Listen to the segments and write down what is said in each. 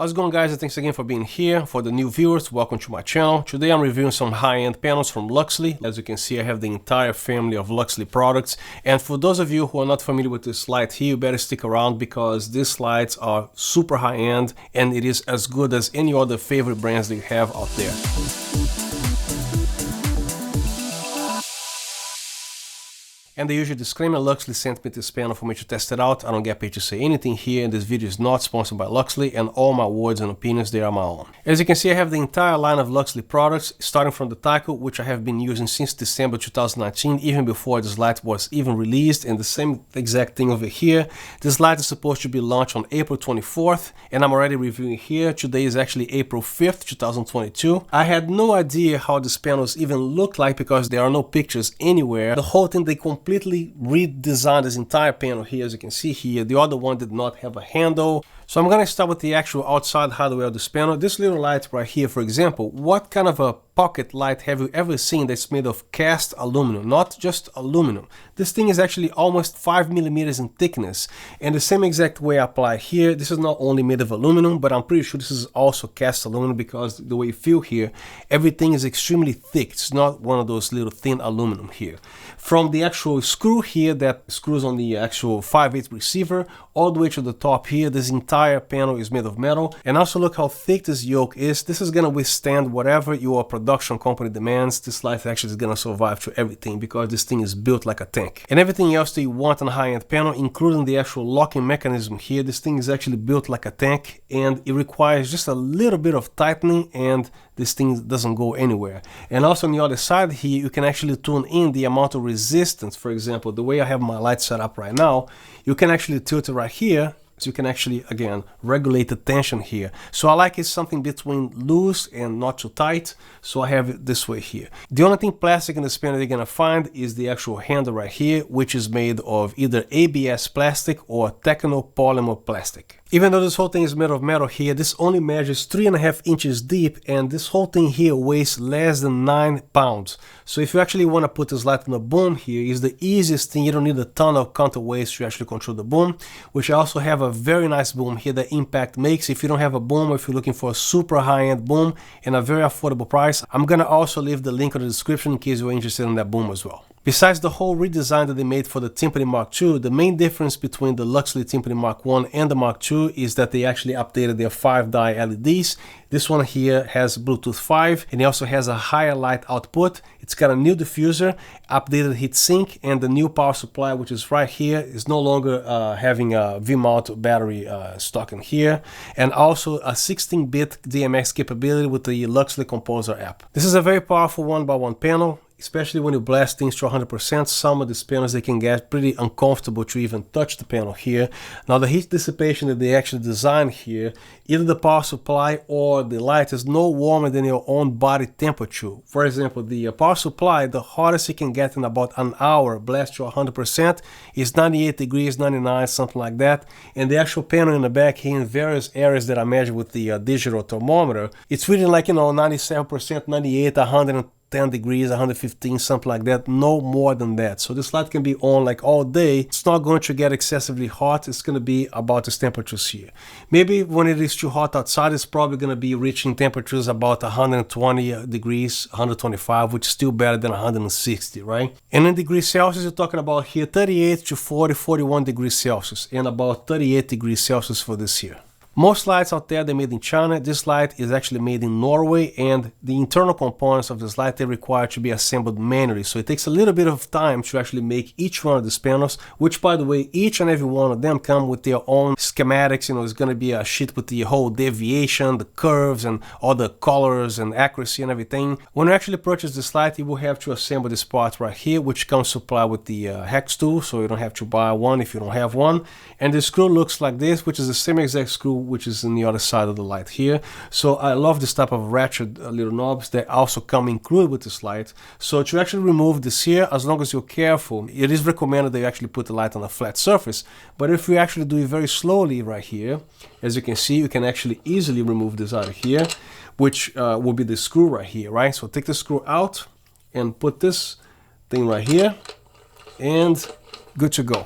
How's it going, guys? And thanks again for being here. For the new viewers, welcome to my channel. Today I'm reviewing some high-end panels from LUXLI. As you can see, I have the entire family of LUXLI products. And for those of you who are not familiar with this light here, you better stick around because these lights are super high-end and it is as good as any other favorite brands that you have out there. And the usual disclaimer, LUXLI sent me this panel for me to test it out. I don't get paid to say anything here, and this video is not sponsored by LUXLI, and all my words and opinions, they are my own. As you can see, I have the entire line of LUXLI products, starting from the Tycho, which I have been using since December 2019, even before this light was even released, and the same exact thing over here. This light is supposed to be launched on April 24th, and I'm already reviewing here. Today is actually April 5th, 2022. I had no idea how these panels even look like because there are no pictures anywhere. The whole thing, they completely redesigned this entire panel here, as you can see here. The other one did not have a handle. So I'm going to start with the actual outside hardware of this panel. This little light right here, for example, what kind of a pocket light have you ever seen that's made of cast aluminum, not just aluminum? This thing is actually almost 5 millimeters in thickness, and the same exact way I apply here. This is not only made of aluminum, but I'm pretty sure this is also cast aluminum because the way you feel here, everything is extremely thick. It's not one of those little thin aluminum here. From the actual screw here that screws on the actual 5/8 receiver all the way to the top here, this entire panel is made of metal. And also look how thick this yoke is. This is going to withstand whatever your production company demands. This light actually is going to survive to everything because this thing is built like a tank. And everything else that you want on a high-end panel, including the actual locking mechanism here, this thing is actually built like a tank, and it requires just a little bit of tightening and this thing doesn't go anywhere. And also on the other side here, you can actually tune in the amount of resistance. For example, the way I have my light set up right now, you can actually tilt it right here. So you can actually, again, regulate the tension here. So I like it something between loose and not too tight. So I have it this way here. The only thing plastic in this panel you're gonna find is the actual handle right here, which is made of either ABS plastic or technopolymer plastic. Even though this whole thing is made of metal here, this only measures 3.5 inches deep, and this whole thing here weighs less than 9 pounds. So if you actually want to put this light on a boom here, is the easiest thing. You don't need a ton of counterweights to actually control the boom, which I also have a very nice boom here that Impact makes. If you don't have a boom, or if you're looking for a super high-end boom and a very affordable price, I'm gonna also leave the link in the description in case you're interested in that boom as well. Besides the whole redesign that they made for the Timpani Mark II, the main difference between the LUXLI Timpani Mark I and the Mark II is that they actually updated their 5-die LEDs. This one here has Bluetooth 5, and it also has a higher light output. It's got a new diffuser, updated heatsink, and the new power supply, which is right here, is no longer having a V-mount battery stock in here, and also a 16-bit DMX capability with the LUXLI Composer App. This is a very powerful 1x1 panel. Especially when you blast things to 100%, some of these panels, they can get pretty uncomfortable to even touch the panel here. Now the heat dissipation that they actually designed here, either the power supply or the light is no warmer than your own body temperature. For example, the power supply, the hottest it can get in about an hour, blast to 100%, is 98 degrees, 99, something like that. And the actual panel in the back here, in various areas that I measured with the digital thermometer, it's reading like, you know, 97%, 98, 110 degrees, 115, something like that, no more than that. So this light can be on like all day. It's not going to get excessively hot. It's going to be about this temperatures here. Maybe when it is too hot outside, it's probably going to be reaching temperatures about 120 degrees, 125, which is still better than 160, right? And in degrees Celsius, you're talking about here 38 to 40, 41 degrees Celsius, and about 38 degrees Celsius for this here. Most lights out there, they're made in China. This light is actually made in Norway, and the internal components of this light, they require to be assembled manually. So it takes a little bit of time to actually make each one of these panels, which, by the way, each and every one of them come with their own schematics. You know, it's going to be a sheet with the whole deviation, the curves, and all the colors and accuracy and everything. When you actually purchase this light, you will have to assemble this part right here, which comes supplied with the hex tool, so you don't have to buy one if you don't have one. And the screw looks like this, which is the same exact screw which is on the other side of the light here. So I love this type of ratchet little knobs that also come included with this light. So to actually remove this here, as long as you're careful, it is recommended that you actually put the light on a flat surface. But if you actually do it very slowly right here, as you can see, you can actually easily remove this out of here, which will be the screw right here, right? So take the screw out and put this thing right here, and good to go.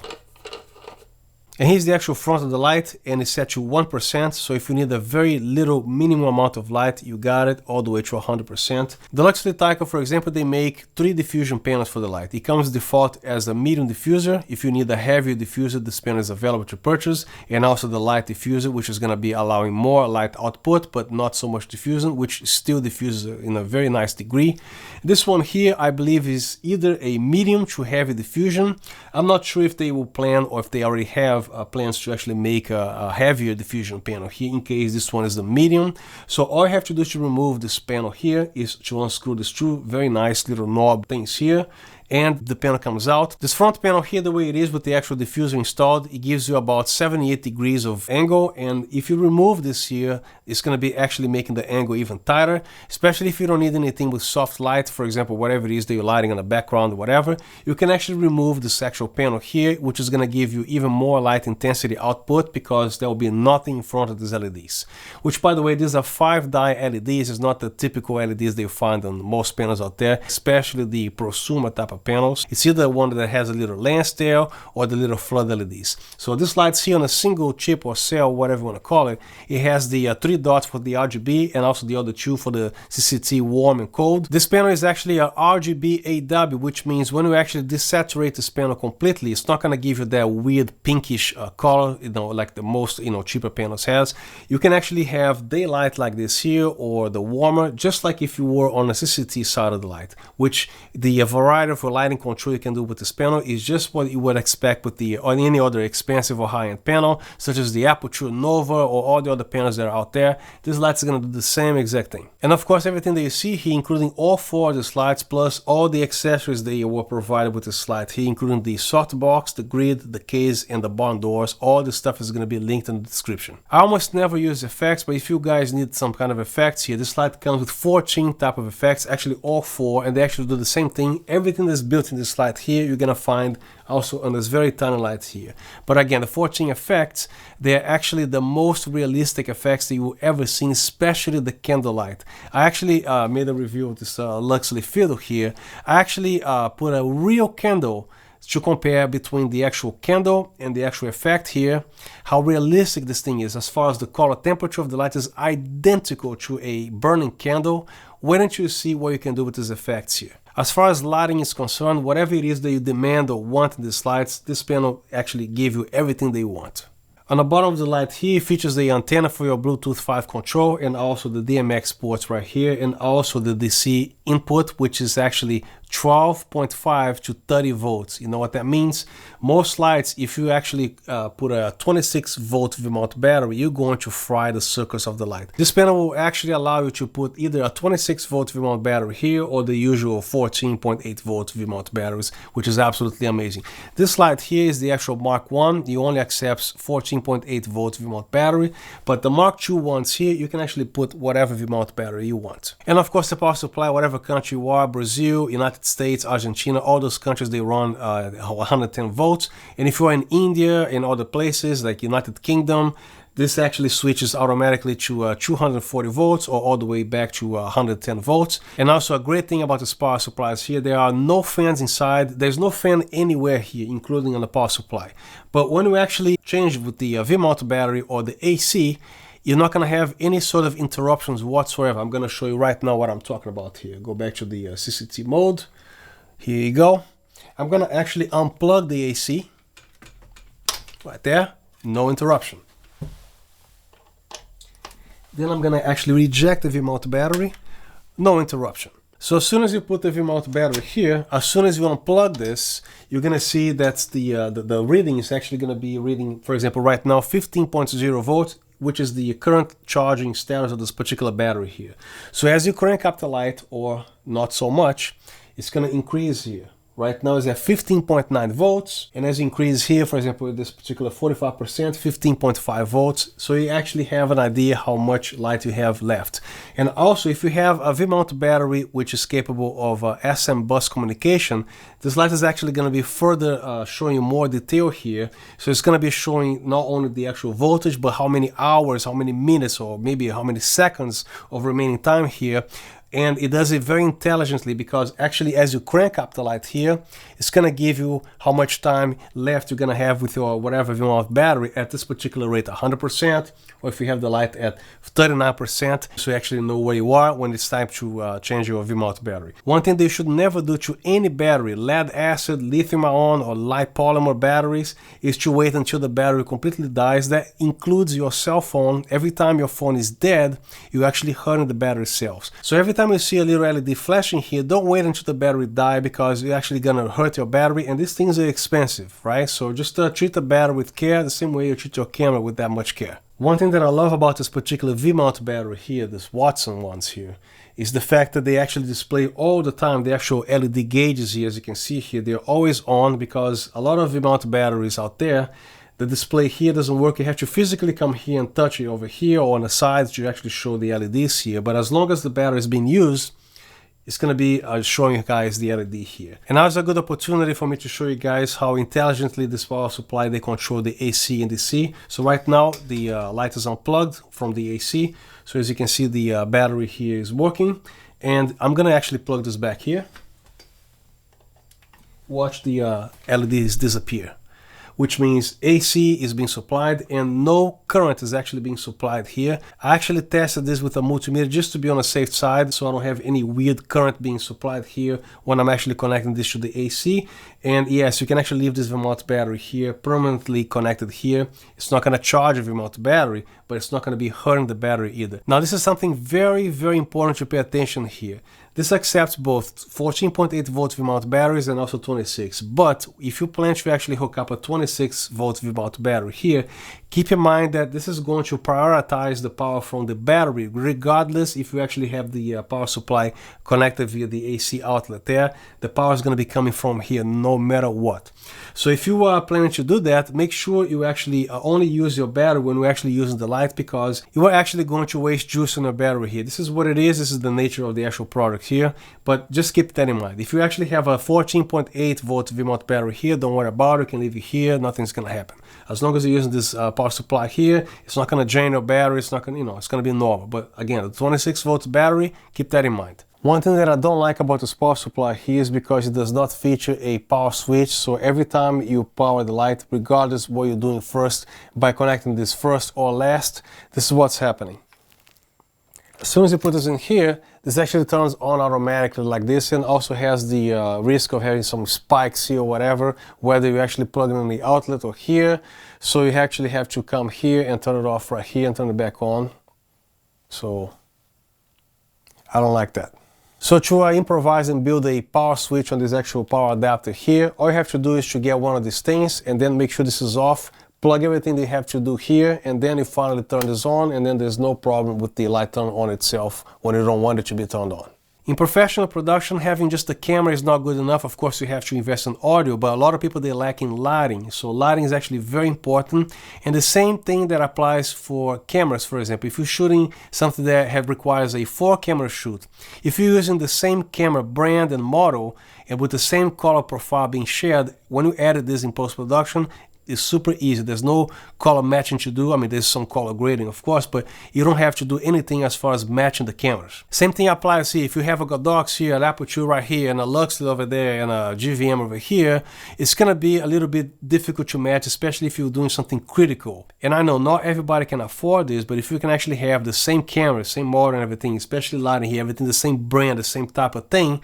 And here's the actual front of the light, and it's set to 1%, so if you need a very little minimum amount of light, you got it all the way to 100%. The LUXLI Tyco, for example, they make 3 diffusion panels for the light. It comes default as a medium diffuser. If you need a heavier diffuser, this panel is available to purchase, and also the light diffuser, which is going to be allowing more light output, but not so much diffusion, which still diffuses in a very nice degree. This one here, I believe, is either a medium to heavy diffusion. I'm not sure if they will plan or if they already have plans to actually make a heavier diffusion panel here, in case this one is the medium. So all I have to do to remove this panel here is to unscrew these two very nice little knob things here, and the panel comes out. This front panel here, the way it is with the actual diffuser installed, it gives you about 78 degrees of angle, and if you remove this here, it's going to be actually making the angle even tighter, especially if you don't need anything with soft light, for example, whatever it is that you're lighting on the background or whatever. You can actually remove this actual panel here, which is going to give you even more light intensity output, because there will be nothing in front of these LEDs, which, by the way, these are 5-die LEDs. It's not the typical LEDs that you find on most panels out there, especially the prosumer type of panels. It's either one that has a little lens tail or the little flood LEDs. So this light's here on a single chip or cell, whatever you want to call it. It has the 3 dots for the RGB and also the other 2 for the CCT warm and cold. This panel is actually a RGBAW, which means when you actually desaturate this panel completely, it's not going to give you that weird pinkish color, you know, like the most, you know, cheaper panels has. You can actually have daylight like this here, or the warmer, just like if you were on the CCT side of the light, which the variety of lighting control you can do with this panel is just what you would expect with the on any other expensive or high-end panel, such as the Aperture Nova or all the other panels that are out there. This light is going to do the same exact thing. And of course, everything that you see here, including all 4 of these lights, plus all the accessories that were provided with this light here, including the softbox, the grid, the case, and the barn doors, all this stuff is going to be linked in the description. I almost never use effects, but if you guys need some kind of effects here, this light comes with 14 type of effects, actually all 4, and they actually do the same thing. Everything that's built in this light here, you're gonna find also on this very tiny light here. But again, the 14 effects, they're actually the most realistic effects that you will ever see, especially the candle light. I actually made a review of this LUXLI Fiddle here. I actually put a real candle to compare between the actual candle and the actual effect here, how realistic this thing is. As far as the color temperature of the light is identical to a burning candle. Why don't you see what you can do with these effects here? As far as lighting is concerned, whatever it is that you demand or want in these lights, this panel actually gives you everything they want. On the bottom of the light here features the antenna for your Bluetooth 5 control, and also the DMX ports right here, and also the DC input, which is actually 12.5 to 30 volts. You know what that means? Most lights, if you actually put a 26 volt V-mount battery, you're going to fry the circuits of the light. This panel will actually allow you to put either a 26 volt V-mount battery here or the usual 14.8 volt V-mount batteries, which is absolutely amazing. This light here is the actual Mark I. It only accepts 14.8 volt V-mount battery, but the Mark II ones here, you can actually put whatever V-mount battery you want. And of course, the power supply, whatever country you are, Brazil, United States, Argentina, all those countries, they run 110 volts. And if you're in India and other places like United Kingdom, this actually switches automatically to 240 volts or all the way back to 110 volts. And also a great thing about this power supply is here, there are no fans inside. There's no fan anywhere here, including on the power supply. But when you actually change with the V-mount battery or the AC, you're not going to have any sort of interruptions whatsoever. I'm going to show you right now what I'm talking about here. Go back to the CCT mode. Here you go. I'm going to actually unplug the AC. Right there. No interruption. Then I'm going to actually reject the V-mount battery. No interruption. So as soon as you put the V-mount battery here, as soon as you unplug this, you're going to see that the reading is actually going to be reading, for example, right now 15.0 volts, which is the current charging status of this particular battery here. So as you crank up the light, or not so much, it's going to increase here. Right now it's at 15.9 volts, and as you increase here, for example, this particular 45%, 15.5 volts, so you actually have an idea how much light you have left. And also, if you have a V-mount battery which is capable of SM bus communication, this light is actually going to be further showing you more detail here. So it's going to be showing not only the actual voltage, but how many hours, how many minutes, or maybe how many seconds of remaining time here And it does it very intelligently because actually as you crank up the light here, it's going to give you how much time left you're going to have with your whatever you want battery at this particular rate, 100%, or if you have the light at 39%, so you actually know where you are when it's time to change your V-mount battery. One thing they should never do to any battery, lead acid, lithium-ion, or light polymer batteries, is to wait until the battery completely dies. That includes your cell phone. Every time your phone is dead, you're actually hurting the battery cells. So every time you see a little LED flashing here, don't wait until the battery dies because you're actually gonna hurt your battery, and these things are expensive, right? So just treat the battery with care the same way you treat your camera with that much care. One thing that I love about this particular V-mount battery here, this Watson ones here, is the fact that they actually display all the time the actual LED gauges here. As you can see here, they're always on, because a lot of V-mount batteries out there, the display here doesn't work. You have to physically come here and touch it over here or on the sides to actually show the LEDs here. But as long as the battery is being used, it's going to be showing you guys the LED here. And now is a good opportunity for me to show you guys how intelligently this power supply, they control the AC and DC. So right now the light is unplugged from the AC. So as you can see, the battery here is working. And I'm going to actually plug this back here. Watch the LEDs disappear, which means AC is being supplied and no current is actually being supplied here. I actually tested this with a multimeter just to be on the safe side, so I don't have any weird current being supplied here when I'm actually connecting this to the AC. And yes, you can actually leave this V-mount battery here permanently connected here. It's not going to charge a V-mount battery, but it's not going to be hurting the battery either. Now this is something very, very important to pay attention here. This accepts both 14.8 volt V-mount batteries and also 26. But if you plan to actually hook up a 26 volt V-mount battery here, keep in mind that this is going to prioritize the power from the battery, regardless if you actually have the power supply connected via the AC outlet there. The power is going to be coming from here no matter what. So if you are planning to do that, make sure you actually only use your battery when you're actually using the light, because you are actually going to waste juice on your battery here. This is what it is. This is the nature of the actual product here, but just keep that in mind. If you actually have a 14.8 volt V-mount battery here, don't worry about it. You can leave it here. Nothing's going to happen. As long as you're using this power supply here, it's not going to drain your battery. It's not going to, it's going to be normal. But again, the 26 volts battery, keep that in mind. One thing that I don't like about this power supply here is because it does not feature a power switch. So every time you power the light, regardless what you're doing first, by connecting this first or last, this is what's happening. As soon as you put this in here, this actually turns on automatically like this, and also has the risk of having some spikes here or whatever, whether you actually plug it in the outlet or here. So you actually have to come here and turn it off right here and turn it back on. So I don't like that. So to improvise and build a power switch on this actual power adapter here, all you have to do is to get one of these things and then make sure this is off, plug everything they have to do here, and then you finally turn this on, and then there's no problem with the light turn on itself when you don't want it to be turned on. In professional production, having just the camera is not good enough. Of course, you have to invest in audio, but a lot of people, they lack in lighting. So lighting is actually very important. And the same thing that applies for cameras, for example. If you're shooting something that requires a 4-camera shoot, if you're using the same camera brand and model, and with the same color profile being shared, when you edit this in post-production, it's super easy. There's no color matching to do. I mean, there's some color grading, of course, but you don't have to do anything as far as matching the cameras. Same thing applies here. If you have a Godox here, an Aperture right here, and a LUXLI over there, and a GVM over here, it's going to be a little bit difficult to match, especially if you're doing something critical. And I know not everybody can afford this, but if you can actually have the same camera, same model and everything, especially lighting here, everything the same brand, the same type of thing,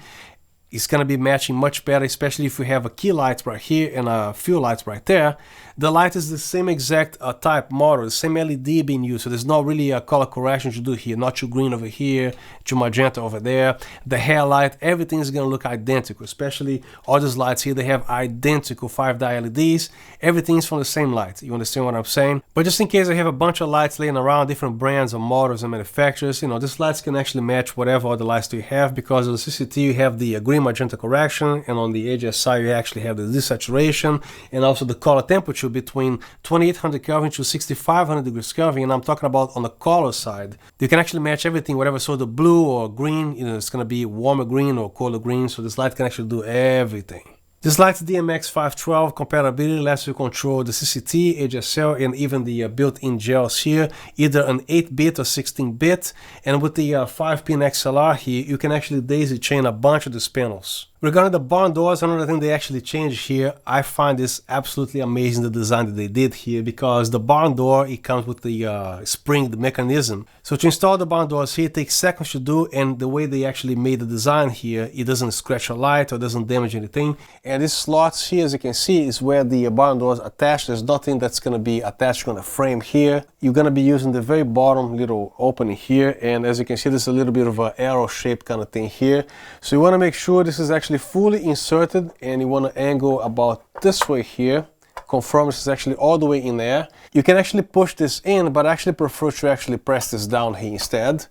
it's going to be matching much better, especially if we have a key light right here and a few lights right there. The light is the same exact type model, the same LED being used, so there's not really a color correction to do here. Not too green over here, too magenta over there. The hair light, everything is going to look identical, especially all these lights here. They have identical 5-dye LEDs. Everything's from the same light. You understand what I'm saying? But just in case I have a bunch of lights laying around, different brands or models and manufacturers, these lights can actually match whatever other lights do you have, because on the CCT you have the green magenta correction, and on the HSI you actually have the desaturation, and also the color temperature between 2800 Kelvin to 6500 degrees Kelvin. And I'm talking about on the color side. You can actually match everything, whatever sort of blue or green, it's going to be warmer green or colder green, so this light can actually do everything. This light's DMX512 compatibility lets you control the CCT, HSL, and even the built-in gels here, either an 8-bit or 16-bit. And with the 5-pin XLR here, you can actually daisy chain a bunch of these panels. Regarding the barn doors, another thing they actually changed here, I find this absolutely amazing, the design that they did here, because the barn door, it comes with the spring, the mechanism. So to install the barn doors here, it takes seconds to do, and the way they actually made the design here, it doesn't scratch a light or doesn't damage anything. And these slots here, as you can see, is where the barn doors attached. There's nothing that's going to be attached on the frame here. You're going to be using the very bottom little opening here, and as you can see, there's a little bit of an arrow shaped kind of thing here. So you want to make sure this is actually fully inserted, and you want to angle about this way here. Confirm this is actually all the way in there. You can actually push this in, but I actually prefer to actually press this down here instead.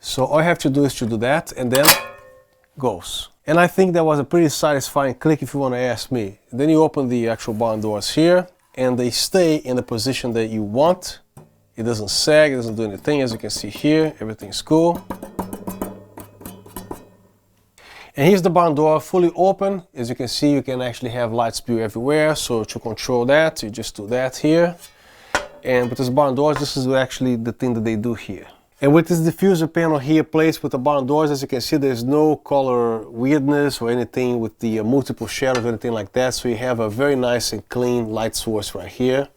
So all you have to do is to do that, and then goes. And I think that was a pretty satisfying click if you want to ask me. Then you open the actual barn doors here, and they stay in the position that you want. It doesn't sag, it doesn't do anything. As you can see here, everything's cool. And here's the barn door fully open. As you can see, you can actually have light spew everywhere. So to control that, you just do that here. And with this barn doors, this is actually the thing that they do here. And with this diffuser panel here placed with the barn doors, as you can see, there's no color weirdness or anything with the multiple shadows or anything like that. So you have a very nice and clean light source right here.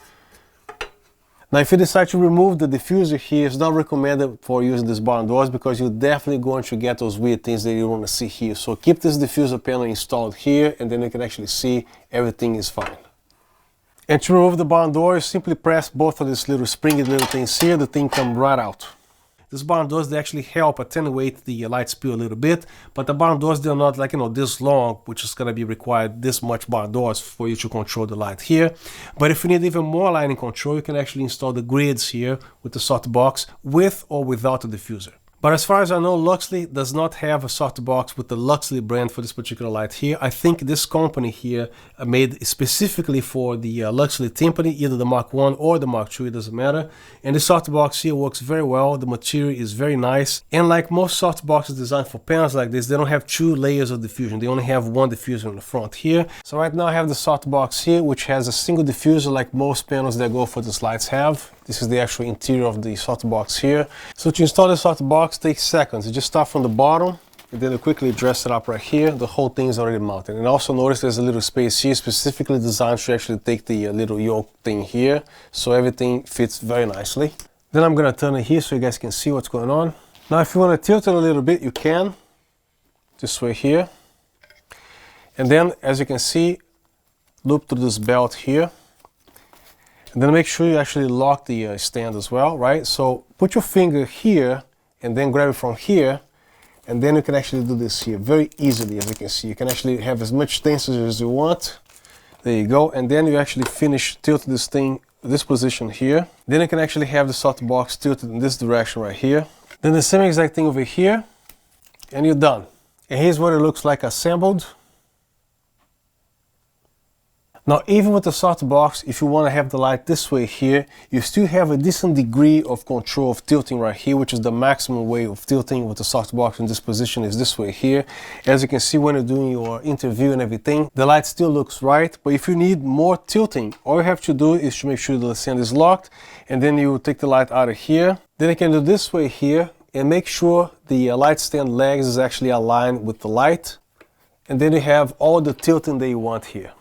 Now, if you decide to remove the diffuser here, it's not recommended for using these barn doors because you're definitely going to get those weird things that you want to see here. So keep this diffuser panel installed here, and then you can actually see everything is fine. And to remove the barn door, you simply press both of these little springy little things here, the thing comes right out. These barn doors, they actually help attenuate the light spill a little bit, but the barn doors, they're not like, this long, which is going to be required this much barn doors for you to control the light here. But if you need even more lighting control, you can actually install the grids here with the softbox with or without the diffuser. But as far as I know, LUXLI does not have a softbox with the LUXLI brand for this particular light here. I think this company here made specifically for the LUXLI Timpani, either the Mark I or the Mark II, it doesn't matter. And the softbox here works very well. The material is very nice. And like most softboxes designed for panels like this, they don't have 2 layers of diffusion. They only have 1 diffuser in the front here. So right now I have the softbox here, which has a single diffuser like most panels that go for these lights have. This is the actual interior of the softbox here. So to install the softbox takes seconds. You just start from the bottom, and then you quickly dress it up right here. The whole thing is already mounted. And also notice there's a little space here specifically designed to actually take the little yoke thing here. So everything fits very nicely. Then I'm gonna turn it here so you guys can see what's going on. Now if you want to tilt it a little bit, you can. This way here. And then as you can see, loop through this belt here. And then make sure you actually lock the stand as well, right? So put your finger here and then grab it from here, and then you can actually do this here very easily. As you can see, you can actually have as much tension as you want. There you go. And then you actually finish tilting this thing, this position here. Then you can actually have the softbox tilted in this direction right here. Then the same exact thing over here, and you're done. And here's what it looks like assembled. Now, even with the softbox, if you want to have the light this way here, you still have a decent degree of control of tilting right here, which is the maximum way of tilting with the softbox in this position is this way here. As you can see when you're doing your interview and everything, the light still looks right. But if you need more tilting, all you have to do is to make sure the stand is locked, and then you take the light out of here. Then you can do this way here and make sure the light stand legs is actually aligned with the light. And then you have all the tilting that you want here.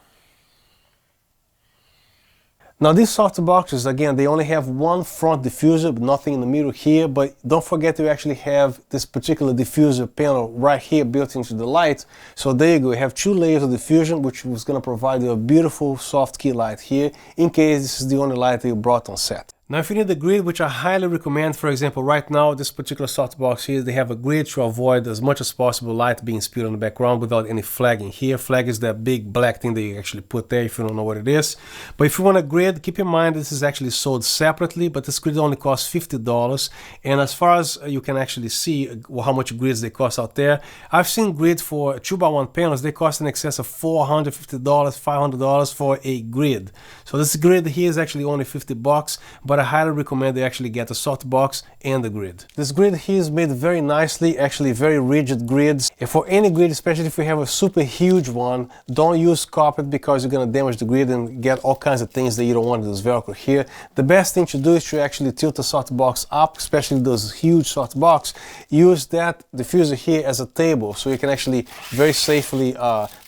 Now these softboxes, again, they only have 1 front diffuser, but nothing in the middle here. But don't forget to actually have this particular diffuser panel right here built into the light. So there you go, you have 2 layers of diffusion, which was going to provide you a beautiful soft key light here, in case this is the only light that you brought on set. Now if you need the grid, which I highly recommend, for example, right now, this particular softbox here, they have a grid to avoid as much as possible light being spilled in the background without any flagging here. Flag is that big black thing that you actually put there if you don't know what it is. But if you want a grid, keep in mind this is actually sold separately, but this grid only costs $50. And as far as you can actually see how much grids they cost out there, I've seen grids for 2x1 panels, they cost in excess of $450, $500 for a grid. So this grid here is actually only $50, but but I highly recommend they actually get a softbox and the grid. This grid here is made very nicely, actually very rigid grids. And for any grid, especially if you have a super huge one, don't use carpet because you're going to damage the grid and get all kinds of things that you don't want in this Velcro here. The best thing to do is to actually tilt the softbox up, especially those huge softbox. Use that diffuser here as a table so you can actually very safely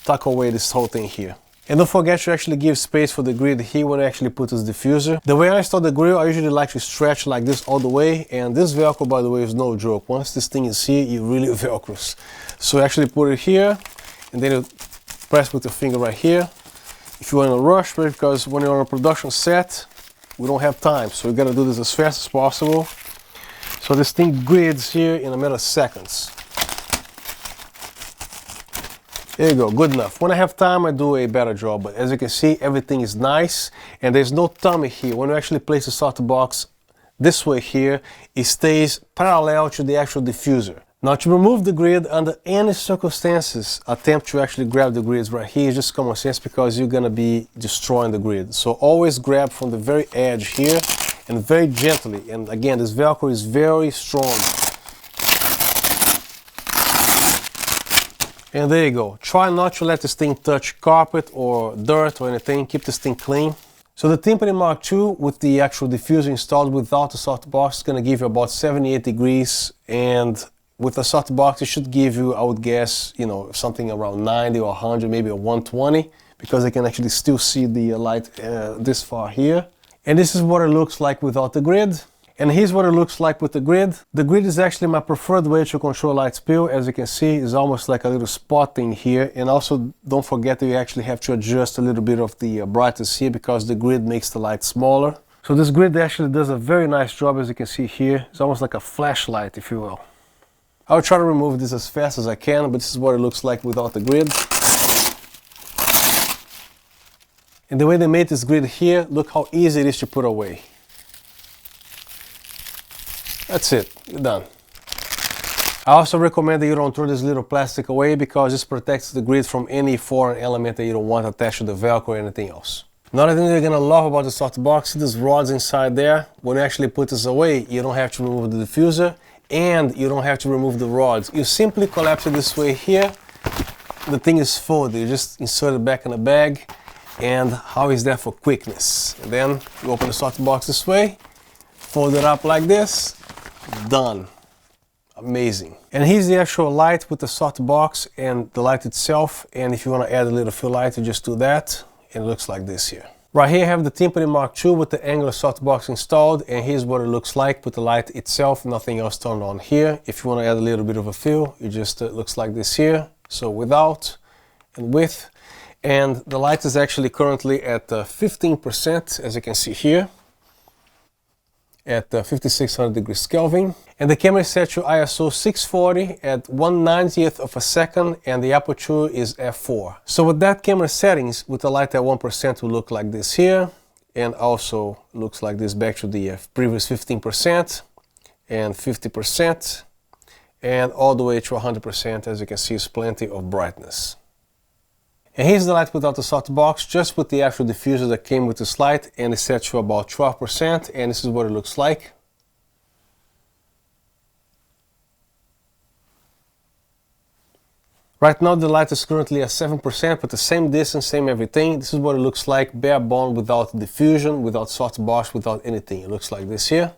tuck away this whole thing here. And don't forget to actually give space for the grid here when I actually put this diffuser. The way I install the grill, I usually like to stretch like this all the way, and this Velcro, by the way, is no joke. Once this thing is here, it really Velcros. So actually put it here, and then you press with your finger right here. If you're in a rush, because when you're on a production set, we don't have time, so you gotta do this as fast as possible. So this thing grids here in a matter of seconds. There you go, good enough. When I have time, I do a better job, but as you can see, everything is nice, and there's no tummy here. When you actually place the softbox this way here, it stays parallel to the actual diffuser. Now, to remove the grid, under any circumstances, attempt to actually grab the grids right here is just common sense because you're gonna be destroying the grid. So always grab from the very edge here and very gently. And again, this Velcro is very strong. And there you go. Try not to let this thing touch carpet or dirt or anything. Keep this thing clean. So the Timpani Mark II with the actual diffuser installed without the softbox is going to give you about 78 degrees. And with the softbox, it should give you, I would guess, you know, something around 90 or 100, maybe a 120, because I can actually still see the light this far here. And this is what it looks like without the grid. And here's what it looks like with the grid. The grid is actually my preferred way to control light spill. As you can see, it's almost like a little spot thing here. And also don't forget that you actually have to adjust a little bit of the brightness here because the grid makes the light smaller. So this grid actually does a very nice job, as you can see here. It's almost like a flashlight, if you will. I'll try to remove this as fast as I can, but this is what it looks like without the grid. And the way they made this grid here, look how easy it is to put away. That's it, you're done. I also recommend that you don't throw this little plastic away because this protects the grid from any foreign element that you don't want attached to the Velcro or anything else. Another thing you're gonna love about the softbox, see these rods inside there? When you actually put this away, you don't have to remove the diffuser and you don't have to remove the rods. You simply collapse it this way here. The thing is folded, you just insert it back in the bag. And how is that for quickness? And then you open the softbox this way, fold it up like this. Done. Amazing. And here's the actual light with the softbox and the light itself. And if you want to add a little fill light, you just do that. And it looks like this here. Right here I have the Timpani Mark II with the angular softbox installed. And here's what it looks like with the light itself. Nothing else turned on here. If you want to add a little bit of a fill, it just looks like this here. So without and with. And the light is actually currently at 15%, as you can see here. At 5600 degrees Kelvin, and the camera is set to ISO 640 at 1/90th of a second, and the aperture is f4. So with that camera settings, with the light at 1% will look like this here, and also looks like this back to the previous 15% and 50% and all the way to 100%. As you can see, is plenty of brightness. And here's the light without the softbox, just with the actual diffuser that came with this light, and it's set to about 12%, and this is what it looks like. Right now the light is currently at 7%, but the same distance, same everything. This is what it looks like, bare bone, without diffusion, without softbox, without anything. It looks like this here.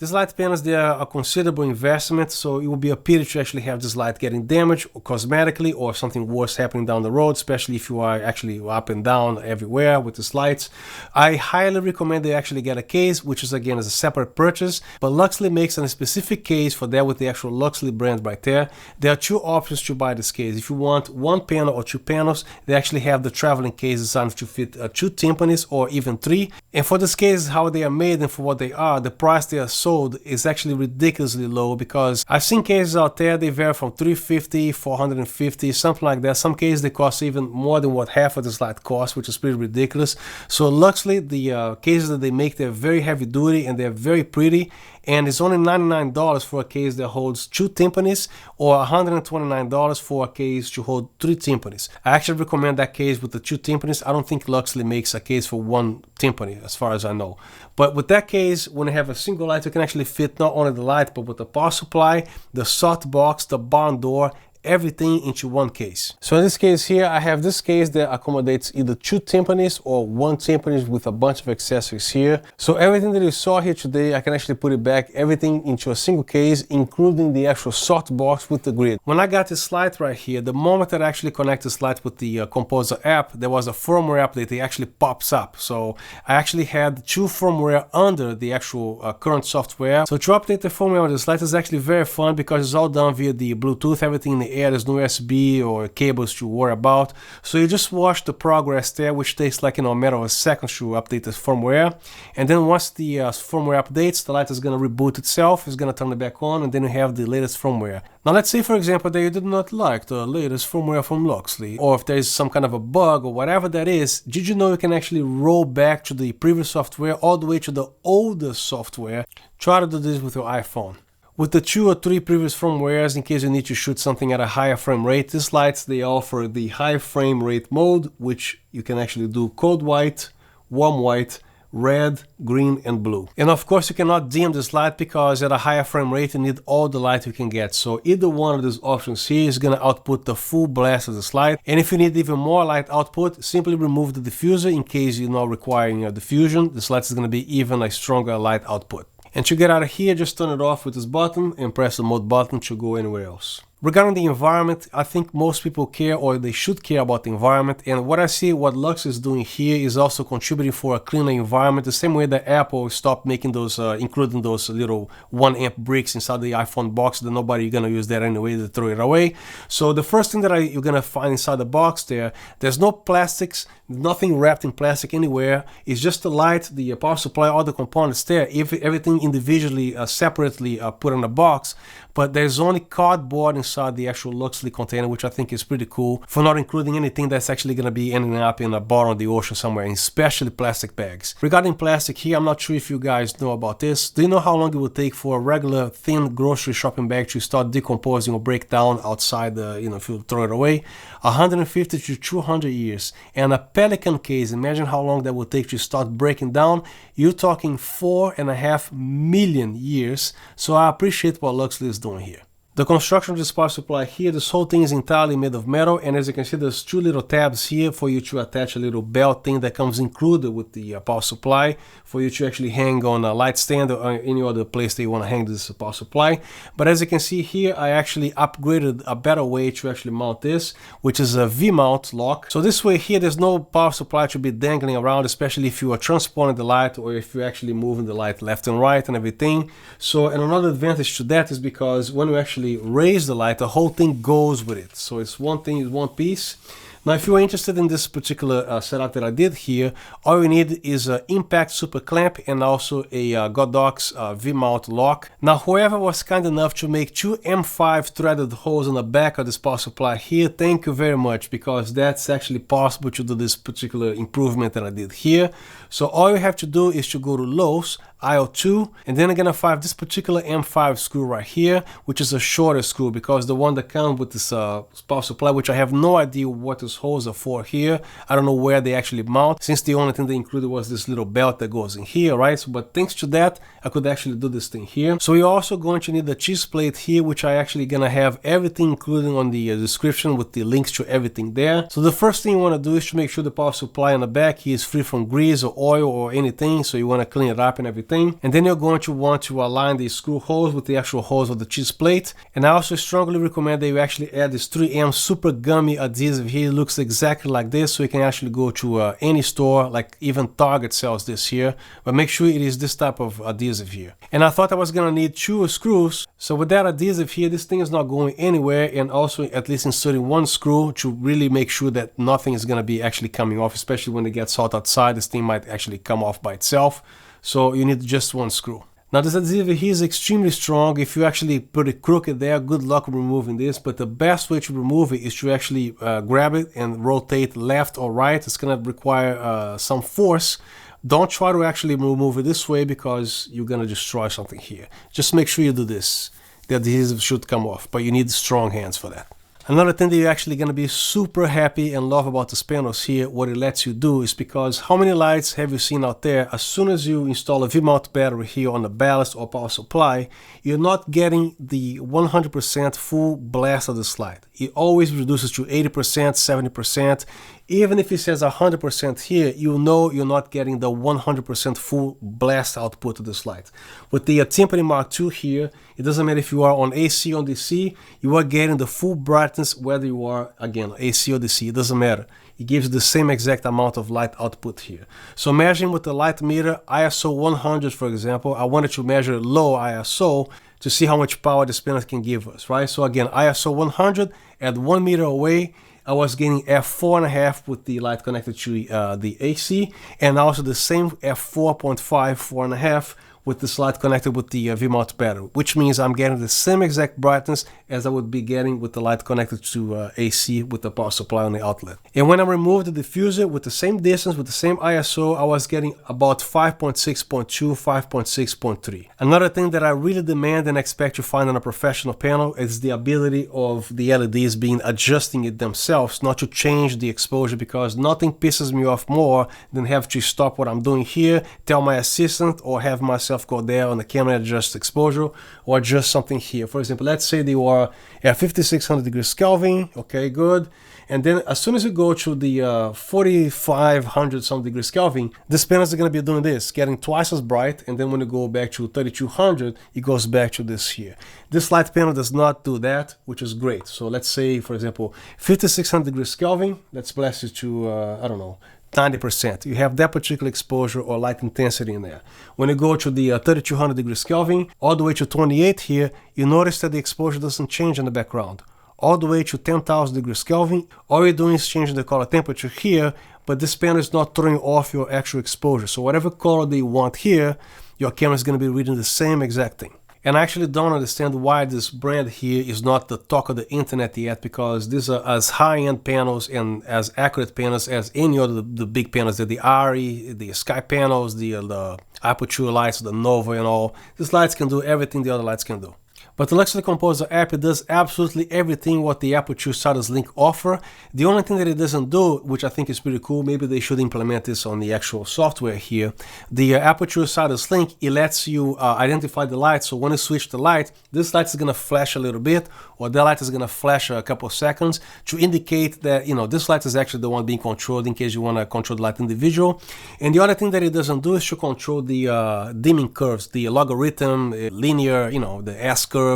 These light panels, they are a considerable investment, so it would be a pity to actually have this light getting damaged or cosmetically or something worse happening down the road, especially if you are actually up and down everywhere with these lights. I highly recommend they actually get a case, which is again is a separate purchase, but LUXLI makes a specific case for that with the actual LUXLI brand right there. There are two options to buy this case. If you want one panel or two panels, they actually have the traveling case designed to fit 2 timpanis or even 3. And for this case, how they are made and for what they are, the price, they are so sold is actually ridiculously low, because I've seen cases out there, they vary from $350, $450, something like that. Some cases they cost even more than what half of this light costs, which is pretty ridiculous. So LUXLI, the cases that they make, they're very heavy duty and they're very pretty. And it's only $99 for a case that holds 2 timpanis, or $129 for a case to hold 3 timpanis. I actually recommend that case with the 2 timpanis. I don't think LUXLI makes a case for 1 timpani, as far as I know. But with that case, when you have a single light, you can actually fit not only the light, but with the power supply, the softbox, the barn door, everything into one case. So in this case here, I have this case that accommodates either 2 timpanis or 1 timpani with a bunch of accessories here. So everything that you saw here today, I can actually put it back, everything into a single case, including the actual softbox with the grid. When I got this light right here, the moment that I actually connect this light with the Composer app, there was a firmware update that actually pops up. So I actually had 2 firmware under the actual current software. So to update the firmware on this light is actually very fun, because it's all done via the Bluetooth, everything in the air, there's no USB or cables to worry about. So you just watch the progress there, which takes like, a matter of a second to update the firmware. And then once the firmware updates, the light is going to reboot itself, it's going to turn it back on, and then you have the latest firmware. Now let's say, for example, that you did not like the latest firmware from LUXLI, or if there is some kind of a bug or whatever that is, did you know you can actually roll back to the previous software all the way to the older software? Try to do this with your iPhone. With the 2 or 3 previous firmwares, in case you need to shoot something at a higher frame rate, these lights, they offer the high frame rate mode, which you can actually do cold white, warm white, red, green, and blue. And of course, you cannot dim this light, because at a higher frame rate, you need all the light you can get. So either one of these options here is going to output the full blast of this light. And if you need even more light output, simply remove the diffuser in case you're not requiring a diffusion. This light is going to be even a stronger light output. And to get out of here, just turn it off with this button and press the mode button to go anywhere else. Regarding the environment, I think most people care, or they should care about the environment, and what I see what LUXLI is doing here is also contributing for a cleaner environment, the same way that Apple stopped making those, including those little 1 amp bricks inside the iPhone box that nobody gonna use that anyway, they throw it away. So the first thing that you're gonna find inside the box there's no plastics, nothing wrapped in plastic anywhere, it's just the light, the power supply, all the components there, everything individually, separately put in a box, but there's only cardboard inside the actual LUXLI container, which I think is pretty cool, for not including anything that's actually going to be ending up in a bottom of the ocean somewhere, especially plastic bags. Regarding plastic here, I'm not sure if you guys know about this. Do you know how long it would take for a regular thin grocery shopping bag to start decomposing or break down outside the, if you throw it away? 150 to 200 years. And a Pelican case, imagine how long that would take to start breaking down. You're talking 4.5 million years. So I appreciate what LUXLI is doing here. The construction of this power supply here, this whole thing is entirely made of metal, and as you can see, there's 2 little tabs here for you to attach a little belt thing that comes included with the power supply, for you to actually hang on a light stand or any other place that you want to hang this power supply. But as you can see here, I actually upgraded a better way to actually mount this, which is a V-mount lock. So this way here, there's no power supply to be dangling around, especially if you are transporting the light or if you're actually moving the light left and right and everything. So, and another advantage to that is because when you actually raise the light, the whole thing goes with it. So it's one thing, it's one piece. Now, if you are interested in this particular setup that I did here, all you need is an impact super clamp and also a Godox V-mount lock. Now, whoever was kind enough to make 2 M5 threaded holes on the back of this power supply here, thank you very much, because that's actually possible to do this particular improvement that I did here. So all you have to do is to go to Lowe's, aisle 2, and then you're gonna find this particular M5 screw right here, which is a shorter screw, because the one that comes with this power supply, which I have no idea what these holes are for here, I don't know where they actually mount, since the only thing they included was this little belt that goes in here, right? So, but thanks to that, I could actually do this thing here. So you're also going to need the cheese plate here, which I actually gonna have everything included on the description with the links to everything there. So the first thing you want to do is to make sure the power supply on the back here is free from grease or oil or anything, so you want to clean it up and everything. And then you're going to want to align the screw holes with the actual holes of the cheese plate. And I also strongly recommend that you actually add this 3M super gummy adhesive here. It looks exactly like this, so you can actually go to any store, like even Target sells this here, but make sure it is this type of adhesive here. And I thought I was gonna need 2 screws, so with that adhesive here, this thing is not going anywhere, and also at least inserting 1 screw to really make sure that nothing is gonna be actually coming off, especially when it gets hot outside. This thing might actually come off by itself. So you need just 1 screw. Now this adhesive here is extremely strong. If you actually put it crooked there, good luck removing this, but the best way to remove it is to actually grab it and rotate left or right. It's going to require some force. Don't try to actually remove it this way because you're going to destroy something here. Just make sure you do this. The adhesive should come off, but you need strong hands for that. Another thing that you're actually going to be super happy and love about this panels here, what it lets you do, is because how many lights have you seen out there? As soon as you install a V-mount battery here on the ballast or power supply, you're not getting the 100% full blast of this light. It always reduces to 80%, 70%. Even if it says 100% here, you know you're not getting the 100% full blast output of this light. With the Timpani Mark II here, it doesn't matter if you are on AC or DC, you are getting the full brightness whether you are, again, AC or DC, it doesn't matter. It gives you the same exact amount of light output here. So measuring with the light meter, ISO 100 for example, I wanted to measure low ISO to see how much power this panel can give us, right? So again, ISO 100 at 1 meter away, I was getting f4.5 with the light connected to the AC, and also the same f4.5, 4.5 with this light connected with the V-mount battery, which means I'm getting the same exact brightness as I would be getting with the light connected to AC with the power supply on the outlet. And when I removed the diffuser with the same distance, with the same ISO, I was getting about 5.6.2, 5.6.3. Another thing that I really demand and expect to find on a professional panel is the ability of the LEDs being adjusting it themselves, not to change the exposure, because nothing pisses me off more than have to stop what I'm doing here, tell my assistant, or have myself go there on the camera, adjust exposure, or adjust something here. For example, let's say they are at 5600 degrees Kelvin, okay, good. And then as soon as you go to the 4500 some degrees Kelvin, this panel is going to be doing this, getting twice as bright, and then when you go back to 3200, it goes back to this here. This light panel does not do that, which is great. So let's say, for example, 5600 degrees Kelvin, let's blast it to, I don't know, 90%. You have that particular exposure or light intensity in there. When you go to the 3200 degrees Kelvin, all the way to 28 here, you notice that the exposure doesn't change in the background. All the way to 10,000 degrees Kelvin, all you're doing is changing the color temperature here, but this panel is not throwing off your actual exposure. So whatever color that you want here, your camera is going to be reading the same exact thing. And I actually don't understand why this brand here is not the talk of the internet yet, because these are as high-end panels and as accurate panels as any other the big panels, the RE, the Sky panels, the Aperture lights, the Nova and all. These lights can do everything the other lights can do. But the LUXLI Composer app, it does absolutely everything what the Aperture Stylus Link offer. The only thing that it doesn't do, which I think is pretty cool, maybe they should implement this on the actual software here. The Aperture Stylus Link, it lets you identify the light. So when you switch the light, this light is going to flash a little bit, or that light is going to flash a couple of seconds to indicate that, you know, this light is actually the one being controlled in case you want to control the light individual. And the other thing that it doesn't do is to control the dimming curves, the logarithm, linear, you know, the S curve.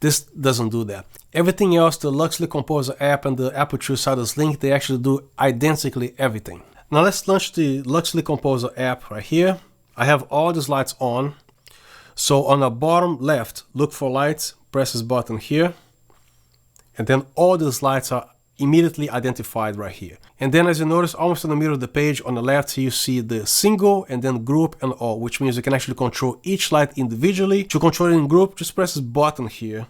This doesn't do that. Everything else, the LUXLI Composer app and the Aperture Stylus Link, they actually do identically everything. Now let's launch the LUXLI Composer app right here. I have all these lights on. So on the bottom left, look for lights, press this button here. And then all these lights are immediately identified right here. And then as you notice, almost in the middle of the page on the left here, you see the single and then group and all, which means you can actually control each light individually. To control it in group, just press this button here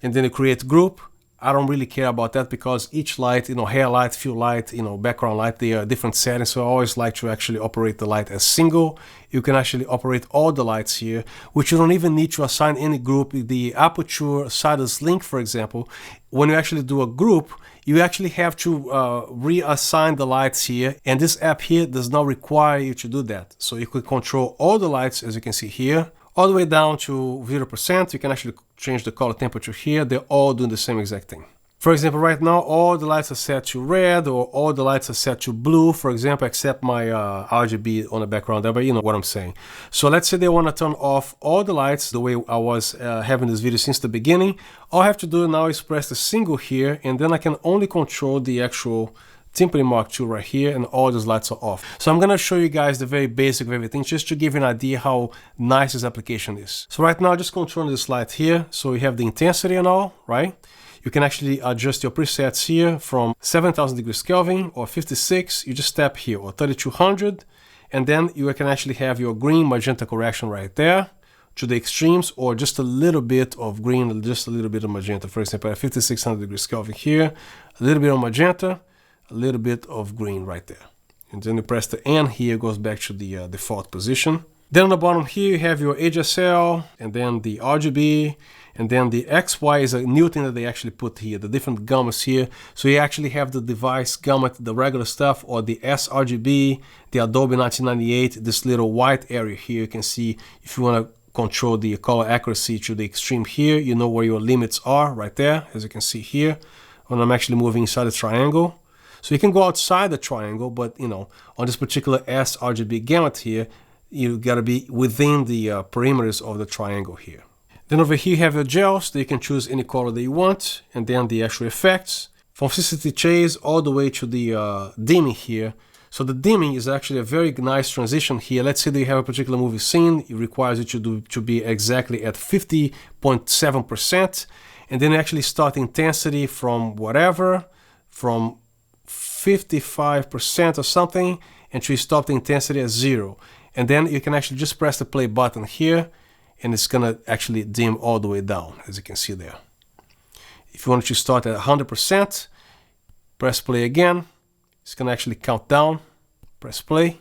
and then you create group. I don't really care about that because each light, you know, hair light, fill light, you know, background light, they are different settings. So I always like to actually operate the light as single. You can actually operate all the lights here, which you don't even need to assign any group. The Aperture Stylus Link, for example, when you actually do a group, you actually have to reassign the lights here. And this app here does not require you to do that. So you could control all the lights, as you can see here, all the way down to 0%. You can actually change the color temperature here. They're all doing the same exact thing. For example, right now, all the lights are set to red or all the lights are set to blue, for example, except my RGB on the background there, but you know what I'm saying. So let's say they want to turn off all the lights the way I was having this video since the beginning. All I have to do now is press the single here, and then I can only control the actual Timpani Mark II right here, and all those lights are off. So I'm going to show you guys the very basic of everything, just to give you an idea how nice this application is. So right now, just controlling this light here. So you have the intensity and all, right? You can actually adjust your presets here from 7000 degrees Kelvin or 56. You just tap here, or 3200. and then you can actually have your green magenta correction right there to the extremes, or just a little bit of green, just a little bit of magenta. For example, at 5600 degrees Kelvin here, a little bit of magenta, a little bit of green right there. And then you press the N here, goes back to the default position. Then on the bottom here, you have your HSL, and then the RGB, and then the XY is a new thing that they actually put here, the different gammas here. So you actually have the device gamma, the regular stuff, or the sRGB, the Adobe 1998, this little white area here. You can see if you want to control the color accuracy to the extreme here, you know where your limits are right there, as you can see here, when I'm actually moving inside the triangle. So you can go outside the triangle, but you know, on this particular sRGB gamut here, you gotta be within the perimeters of the triangle here. Then over here you have your gels that you can choose any color that you want, and then the actual effects. From sensitivity chase all the way to the dimming here. So the dimming is actually a very nice transition here. Let's say that you have a particular movie scene, it requires you to be exactly at 50.7%, and then actually start intensity from whatever, from 55% or something, and to stop the intensity at 0. And then you can actually just press the play button here, and it's gonna actually dim all the way down, as you can see there. If you want to start at 100%, press play again. It's gonna actually count down. Press play.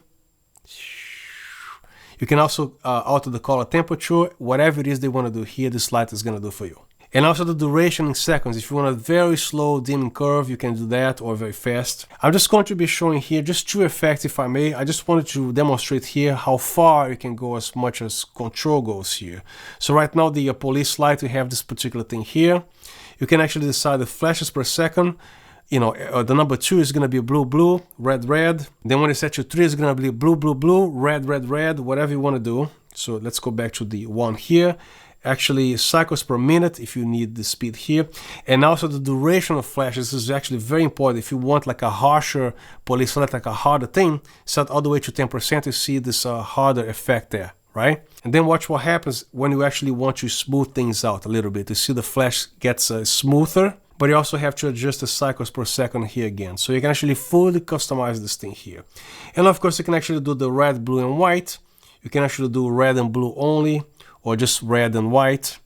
You can also alter the color temperature. Whatever it is they want to do here, this light is gonna do for you. And also the duration in seconds. If you want a very slow dimming curve, you can do that, or very fast. I'm just going to be showing here just two effects, if I may. I just wanted to demonstrate here how far you can go as much as control goes here. So right now the police light, we have this particular thing here. You can actually decide the flashes per second. You know, the number 2 is going to be blue, blue, red, red. Then when you set to 3, it's going to be blue, blue, blue, red, red, red, whatever you want to do. So let's go back to the 1 here. Actually, cycles per minute if you need the speed here. And also the duration of flashes is actually very important. If you want like a harsher police light, like a harder thing, set all the way to 10%, you see this harder effect there, right? And then watch what happens when you actually want to smooth things out a little bit. You see the flash gets smoother, but you also have to adjust the cycles per second here again. So you can actually fully customize this thing here. And of course, you can actually do the red, blue, and white. You can actually do red and blue only, or just red and white,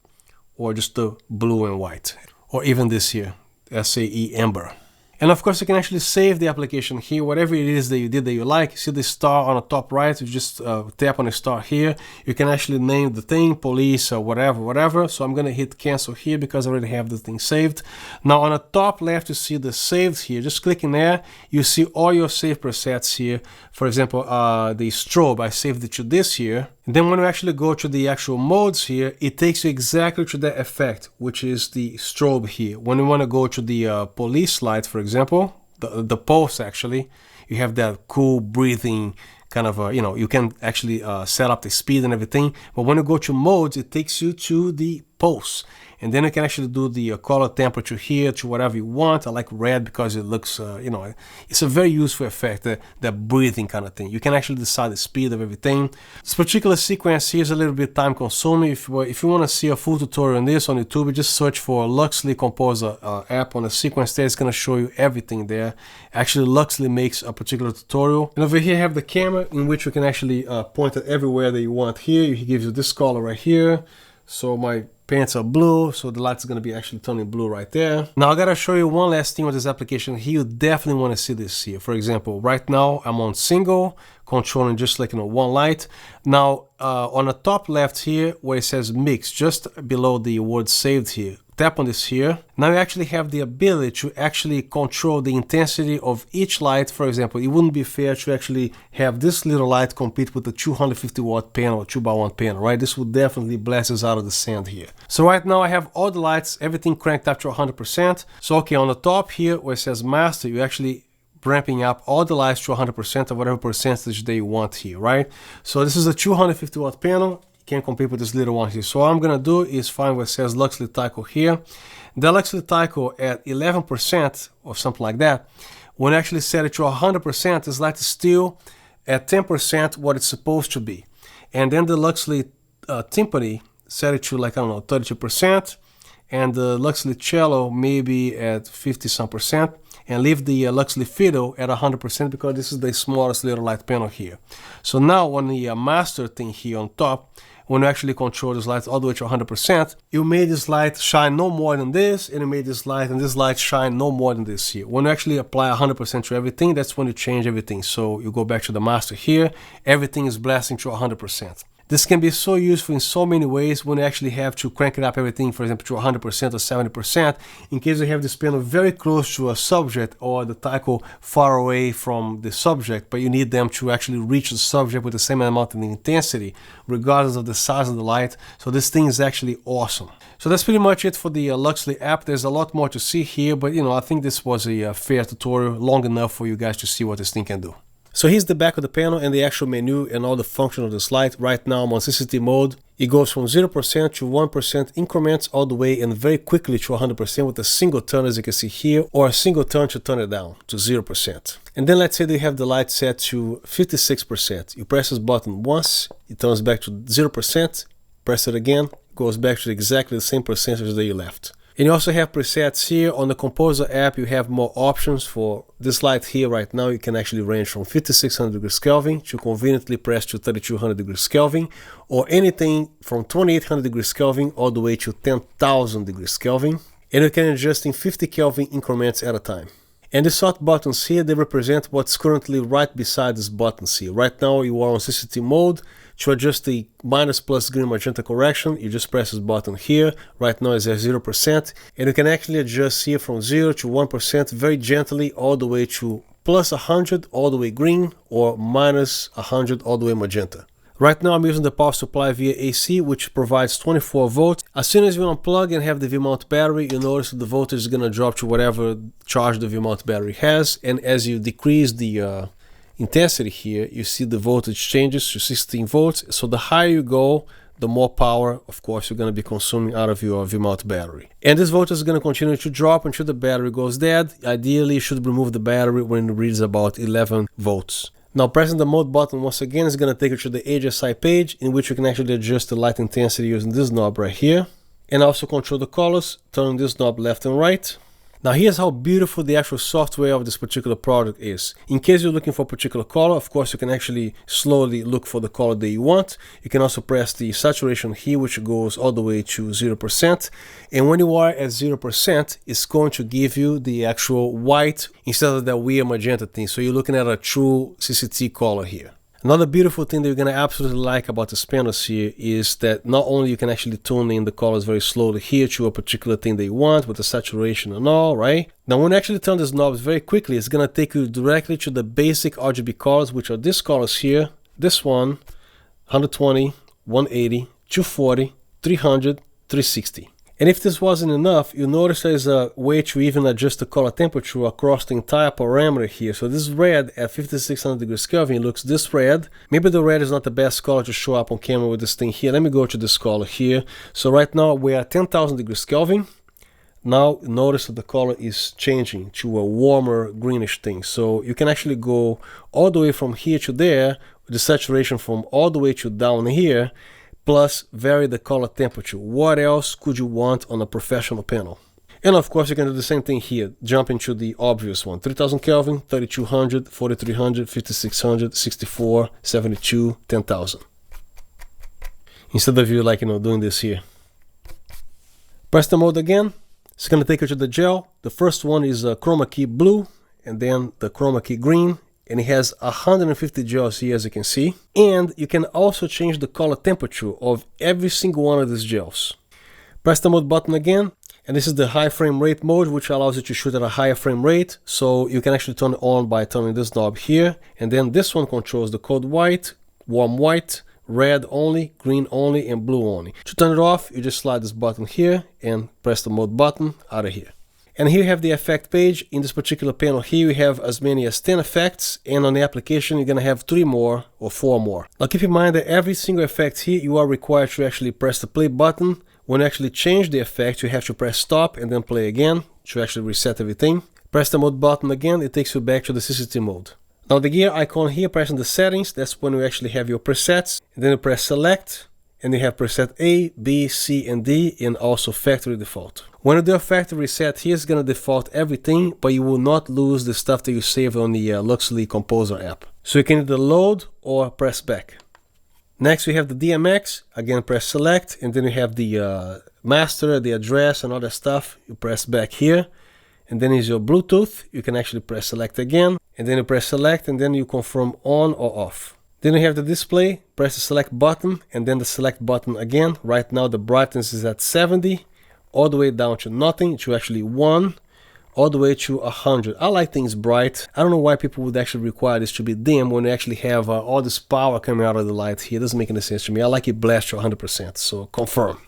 or just the blue and white, or even this here, SAE Amber. And of course, you can actually save the application here, whatever it is that you did that you like. See the star on the top right, you just tap on the star here. You can actually name the thing, police, or whatever. So I'm gonna hit cancel here because I already have the thing saved. Now on the top left, you see the saved here. Just clicking there, you see all your save presets here. For example, the strobe, I saved it to this here. And then when you actually go to the actual modes here, it takes you exactly to that effect, which is the strobe here. When you want to go to the police light, for example, the pulse actually, you have that cool breathing kind of, you know, you can actually set up the speed and everything. But when you go to modes, it takes you to the pulse. And then you can actually do the color temperature here to whatever you want. I like red because it looks, you know, it's a very useful effect, that breathing kind of thing. You can actually decide the speed of everything. This particular sequence here is a little bit time consuming. If you want to see a full tutorial on this on YouTube, just search for LUXLI Composer App on the sequence there. It's going to show you everything there. Actually, LUXLI makes a particular tutorial. And over here you have the camera in which you can actually point it everywhere that you want here. He gives you this color right here. So my pants are blue, so the light's gonna be actually turning blue right there. Now I gotta show you one last thing with this application here. You definitely want to see this here. For example, right now I'm on single, controlling just like, you know, one light. Now on the top left here where it says mix, just below the word saved here, tap on this here. Now you actually have the ability to actually control the intensity of each light. For example, it wouldn't be fair to actually have this little light compete with the 250 watt panel, 2x1 panel, right? This would definitely blast us out of the sand here. So right now I have all the lights, everything cranked up to 100%. So okay, on the top here where it says master, you actually ramping up all the lights to 100% of whatever percentage they want here, right? So this is a 250 watt panel. Can't compete with this little one here. So what I'm gonna do is find where it says LUXLI Tycho here. The LUXLI Tycho at 11% or something like that, when I actually set it to 100%, this light is still at 10% what it's supposed to be. And then the LUXLI Timpani set it to like, I don't know, 32%, and the LUXLI Cello maybe at 50 some percent. and leave the LUXLI Fiddle at 100% because this is the smallest little light panel here. So now on the master thing here on top, when you actually control this light all the way to 100%, you made this light shine no more than this, and you made this light and this light shine no more than this here. When you actually apply 100% to everything, that's when you change everything. So you go back to the master here, everything is blasting to 100%. This can be so useful in so many ways when you actually have to crank it up everything, for example, to 100% or 70%, in case you have this panel very close to a subject or the tackle far away from the subject, but you need them to actually reach the subject with the same amount of intensity, regardless of the size of the light. So this thing is actually awesome. So that's pretty much it for the LUXLI app. There's a lot more to see here, but I think this was a fair tutorial, long enough for you guys to see what this thing can do. So here's the back of the panel and the actual menu and all the function of this light. Right now I'm on CCT mode. It goes from 0% to 1% increments all the way and very quickly to 100% with a single turn, as you can see here, or a single turn to turn it down to 0%. And then let's say they have the light set to 56%. You press this button once, it turns back to 0%, press it again, goes back to exactly the same percentage that you left. And you also have presets here. On the Composer app, you have more options. For this light here right now, you can actually range from 5600 degrees Kelvin to conveniently press to 3200 degrees Kelvin, or anything from 2800 degrees Kelvin all the way to 10,000 degrees Kelvin. And you can adjust in 50 Kelvin increments at a time. And the soft buttons here, they represent what's currently right beside these buttons here. Right now you are on CCT mode. To adjust the minus plus green magenta correction, you just press this button here. Right now it's at 0%. And you can actually adjust here from 0 to 1% very gently all the way to plus 100 all the way green, or minus 100 all the way magenta. Right now I'm using the power supply via AC, which provides 24 volts. As soon as you unplug and have the V-mount battery, you notice that the voltage is going to drop to whatever charge the V-mount battery has. And as you decrease the intensity here, you see the voltage changes to 16 volts. So the higher you go, the more power, of course, you're going to be consuming out of your V-mount battery. And this voltage is going to continue to drop until the battery goes dead. Ideally, you should remove the battery when it reaches about 11 volts. Now pressing the mode button once again is going to take you to the HSI page, in which you can actually adjust the light intensity using this knob right here, and also control the colors, turning this knob left and right. Now here's how beautiful the actual software of this particular product is. In case you're looking for a particular color, of course you can actually slowly look for the color that you want. You can also press the saturation here, which goes all the way to 0%. And when you are at 0%, it's going to give you the actual white instead of that weird magenta thing. So you're looking at a true CCT color here. Another beautiful thing that you're going to absolutely like about this panels here is that not only you can actually tune in the colors very slowly here to a particular thing that you want with the saturation and all, right? Now when you actually turn these knobs very quickly, it's going to take you directly to the basic RGB colors, which are these colors here. This one, 120, 180, 240, 300, 360. And if this wasn't enough, you'll notice there's a way to even adjust the color temperature across the entire parameter here. So this red at 5600 degrees Kelvin looks this red. Maybe the red is not the best color to show up on camera with this thing here. Let me go to this color here. So right now we're at 10,000 degrees Kelvin. Now notice that the color is changing to a warmer greenish thing. So you can actually go all the way from here to there, with the saturation from all the way to down here, plus vary the color temperature. What else could you want on a professional panel? And of course you can do the same thing here. Jump into the obvious one. 3000 Kelvin, 3200, 4300, 5600, 64, 72, 10,000. Instead of you doing this here. Press the mode again. It's going to take you to the gel. The first one is chroma key blue, and then the chroma key green. And it has 150 gels here, as you can see. And you can also change the color temperature of every single one of these gels. Press the mode button again, and this is the high frame rate mode, which allows you to shoot at a higher frame rate. So you can actually turn it on by turning this knob here. And then this one controls the cold white, warm white, red only, green only, and blue only. To turn it off, you just slide this button here and press the mode button out of here. And here you have the effect page. In this particular panel here, you have as many as 10 effects, and on the application, you're going to have 3 more or 4 more. Now keep in mind that every single effect here, you are required to actually press the play button. When you actually change the effect, you have to press stop and then play again to actually reset everything. Press the mode button again, it takes you back to the CCT mode. Now the gear icon here, pressing the settings, that's when you actually have your presets. And then you press select, and you have preset A, B, C, and D, and also factory default. When you do a factory reset, here it's going to default everything, but you will not lose the stuff that you saved on the LUXLI Composer app. So you can either load or press back. Next we have the DMX, again press select, and then you have the master, the address, and all that stuff. You press back here, and then is your Bluetooth. You can actually press select again, and then you press select, and then you confirm on or off. Then you have the display, press the select button, and then the select button again. Right now the brightness is at 70, all the way down to nothing, to actually 1, all the way to 100. I like things bright. I don't know why people would actually require this to be dim when they actually have all this power coming out of the light here. It doesn't make any sense to me. I like it blast to 100%, so confirm.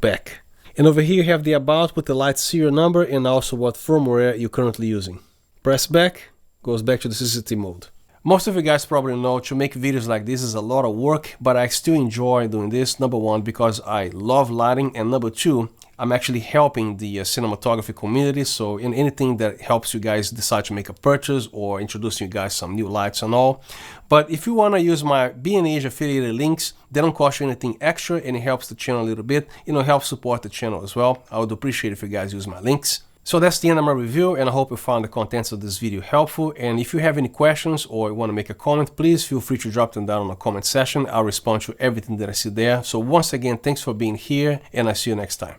Back. And over here you have the about with the light serial number and also what firmware you're currently using. Press back, goes back to the CCT mode. Most of you guys probably know to make videos like this is a lot of work, but I still enjoy doing this. Number one, because I love lighting, and number two, I'm actually helping the cinematography community, so in anything that helps you guys decide to make a purchase or introducing you guys some new lights and all. But if you want to use my B&H affiliated links, they don't cost you anything extra and it helps the channel a little bit, helps support the channel as well. I would appreciate if you guys use my links. So that's the end of my review, and I hope you found the contents of this video helpful. And if you have any questions or you want to make a comment, please feel free to drop them down in the comment section. I'll respond to everything that I see there. So once again, thanks for being here, and I'll see you next time.